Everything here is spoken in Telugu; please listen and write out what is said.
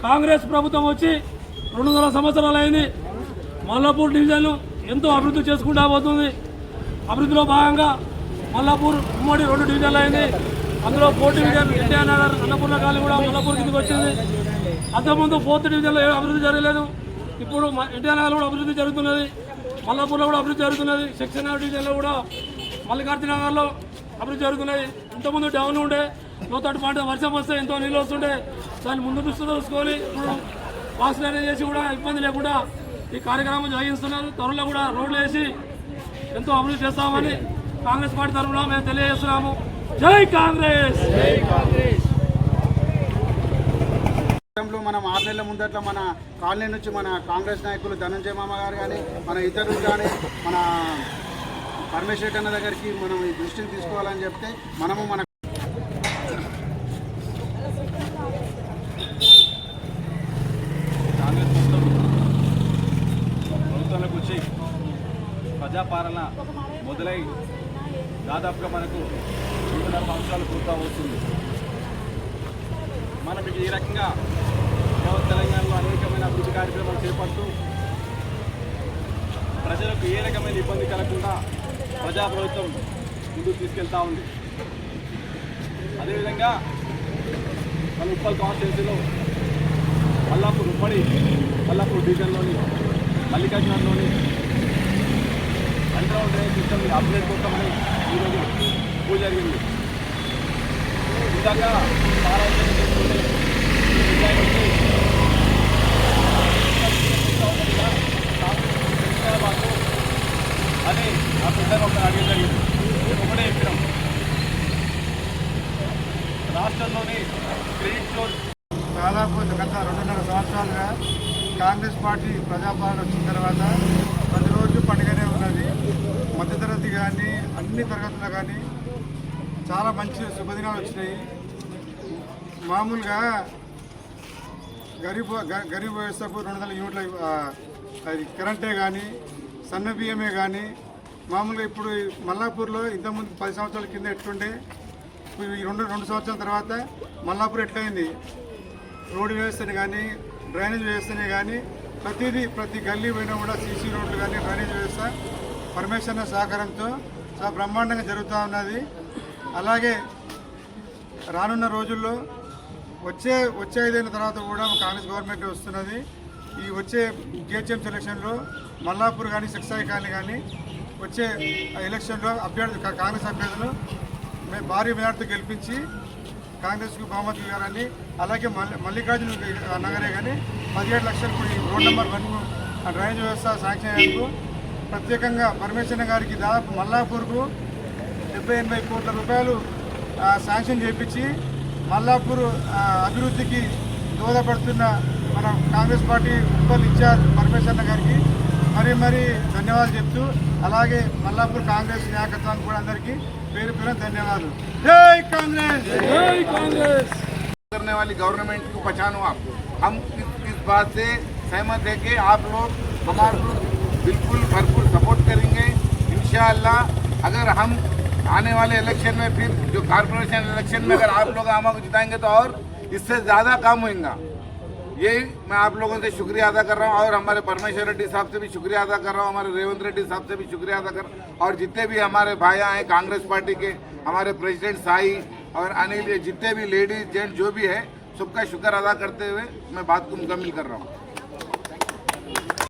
కాంగ్రెస్ ప్రభుత్వం వచ్చి 200 సంవత్సరాలు అయింది. మల్లాపూర్ డివిజన్ ఎంతో అభివృద్ధి చేసుకుంటూ పోతుంది. అభివృద్ధిలో భాగంగా మల్లాపూర్ ఉమ్మడి 2 డివిజన్లు అయింది. అందులో 4th division NTR Nagar Annapurna colony కూడా మల్లాపూర్ కిందకి వచ్చింది. అంతకుముందు 4th డివిజన్లో అభివృద్ధి జరగలేదు. ఇప్పుడు ఎన్టీఆర్ నగర్ కూడా అభివృద్ధి జరుగుతున్నది. మల్లాపూర్లో కూడా అభివృద్ధి జరుగుతున్నది. సెక్షన్ డివిజన్లో కూడా మల్లికార్జున నగర్లో అభివృద్ధి జరుగుతున్నది. ఇంతకుముందు డౌన్ ఉండే లోతట్టు పాట వర్షం వస్తే ఎంతో నీళ్ళు వస్తుండే. దాన్ని ముందు దృష్టి చూసుకొని ఇప్పుడు వాసన చేసి కూడా ఇబ్బంది లేకుండా ఈ కార్యక్రమం జరిగిస్తున్నారు. త్వరలో కూడా రోడ్లు వేసి ఎంతో అభివృద్ధి చేస్తామని కాంగ్రెస్ పార్టీ తరఫున మేము తెలియజేస్తున్నాము. జై కాంగ్రెస్. మనం 6 నెలల ముందట్ల మన కాలనీ నుంచి మన కాంగ్రెస్ నాయకులు ధనంజయ మామ గారు కానీ మన ఇతరులు కానీ మన పరమేశ్వర అన్న దగ్గరికి మనం ఈ దృష్టిని తీసుకోవాలని చెప్తే మనము మన కాంగ్రెస్ ప్రభుత్వంలోకి వచ్చి ప్రజాపాలన మొదలై దాదాపుగా మనకు 3.5 సంవత్సరాలు పూర్తి వస్తుంది. మనం ఈ రకంగా తెలంగాణలో అనేకమైన అభివృద్ధి కార్యక్రమాలు చేపడుతూ ప్రజలకు ఏ రకమైన ఇబ్బంది కలగకుండా ప్రజాప్రభుత్వం ముందుకు తీసుకెళ్తా ఉంది. అదేవిధంగా మన ఉప్పల్ కాన్స్టిట్యున్సీలో మల్లాపూర్ డివిజన్లోని మల్లికార్జునలోని అండర్ డ్రైనేజ్ సిస్టమ్ అప్గ్రేడ్ కోసమని ఈరోజు పూజ జరిగింది. ఇందాక అని ఆ పెద్దగా ఒక అడిగి జరిగింది. ఒకటే చెప్పినాం, రాష్ట్రంలోని క్రెడిట్ ఫ్లోర్ దాదాపు గత 2.5 సంవత్సరాలుగా కాంగ్రెస్ పార్టీ ప్రజాపాలన వచ్చిన తర్వాత ప్రతిరోజు పండుగనే ఉన్నది. మధ్యతరగతి కానీ అన్ని తరగతులు కానీ చాలా మంచి శుభదినాలు వచ్చినాయి. మామూలుగా గరీబ్ వ్యవస్థకు 200 యూనిట్ల అది కరెంటే కానీ సన్న బియ్యమే కానీ మామూలుగా ఇప్పుడు మల్లాపూర్లో ఇంతకుముందు 10 సంవత్సరాల కింద ఎట్లుండే ఈ 2 సంవత్సరాల తర్వాత మల్లాపూర్ ఎట్లయింది. రోడ్డు వ్యవస్థని కానీ డ్రైనేజ్ వ్యవస్థనే కానీ ప్రతి గల్లీ పోయినా కూడా సీసీ రోడ్లు కానీ డ్రైనేజ్ వ్యవస్థ పరమేశ్వర సహకారంతో చాలా బ్రహ్మాండంగా జరుగుతూ ఉన్నది. అలాగే రానున్న రోజుల్లో వచ్చే 5 ఏళ్ళ తర్వాత కూడా కాంగ్రెస్ గవర్నమెంట్ వస్తున్నది. ఈ వచ్చే జిహెచ్ఎం ఎలక్షన్లో మల్లాపూర్ కానీ సెక్సాయి కానీ వచ్చే ఎలక్షన్లో కాంగ్రెస్ అభ్యర్థులు భారీ మేరతో గెలిపించి కాంగ్రెస్కు బహుమతి ఇవ్వాలని, అలాగే మల్లికార్జున నగరే కానీ 17 లక్షలు రోడ్ నెంబర్ 1 డ్రైనేజ్ వ్యవస్థ శాంక్షన్ అయ్యేందుకు ప్రత్యేకంగా పరమేశ్వర గారికి దాదాపు మల్లాపూర్కు 70-80 కోట్ల రూపాయలు శాంక్షన్ చేయించి మల్లాపూర్ అభివృద్ధికి దోహదపడుతున్న మన కాంగ్రెస్ పార్టీ ఉప్పల్ ఇన్ఛార్జ్ పరమేశ్వర గారికి మరీ ధన్యవాదాలు చెప్తూ, అలాగే మల్లాపూర్ కాంగ్రెస్ నాయకత్వానికి కూడా అందరికీ పేరు ధన్యవాదాలు. జై కాంగ్రెస్. జై కాంగ్రెస్. करने वाली गवर्नमेंट को पहचानो आप। हम इस बात से सहमत है कि आप लोग हमारे को बिल्कुल भरपूर सपोर्ट करेंगे इंशाअल्लाह। अगर हम आने वाले इलेक्शन में फिर जो कॉर्पोरेशन इलेक्शन में अगर आप लोग हम जिताएंगे तो और इससे ज़्यादा काम होगा। यही मैं आप लोगों से शुक्रिया अदा कर रहा हूँ और हमारे परमेश्वर रेड्डी साहब से भी शुक्रिया अदा कर रहा हूँ, हमारे रेवंत रेड्डी साहब से भी शुक्रिया अदा कर, और जितने भी हमारे भाइयाँ हैं कांग्रेस पार्टी के, हमारे प्रेसिडेंट साई और अनिल, जितने भी लेडीज जेंट्स जो भी है सबका शुक्र अदा करते हुए मैं बात को मुकम्मल कर रहा हूँ।